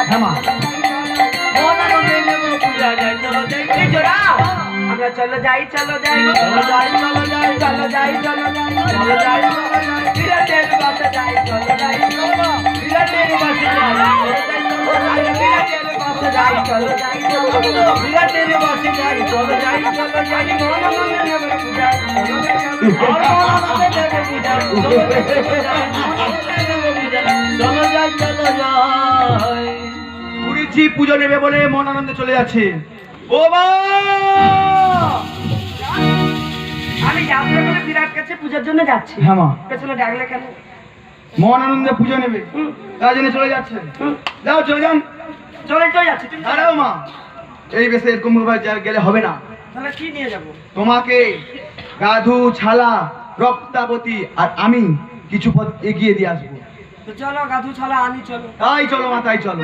হ্যাঁ মা আমরা চলো যাই চলো যাই চলো যাই চলো যাই চলো যাই চলো যাই চলো যাই বিরাটের বাসে যাই চলো যাই বিরাটের বাসে যাই চলো যাই বিরাটের বাসে যাই চলো যাই চলো যাই মন মনে নেবে পূজা চলো যাই চলো যাই চলো যাই। পুরীজি পুজো নেবে বলে মন আনন্দে চলে যাচ্ছে। ও মা আমি যাত্রা করে বিরাট কাছে পূজার জন্য যাচ্ছি। হ্যাঁ মা পেছনে ডাকলে কেন? মন আনন্দে পুজো নেবে তার জন্য চলে যাচ্ছে। যাও চলে যান। চলে যাচ্ছি। তুমি দাঁড়াও মা, এই বেশে এরকম গেলে হবে না। তাহলে কি নিয়ে যাবো? তোমাকে গাধু ছালা রক্তাবতী আর আমি কিছু পথ এগিয়ে দিয়ে আসবো। তো চলো গাধু ছাড়া আনি চলো। তাই চলো মা, তাই চলো।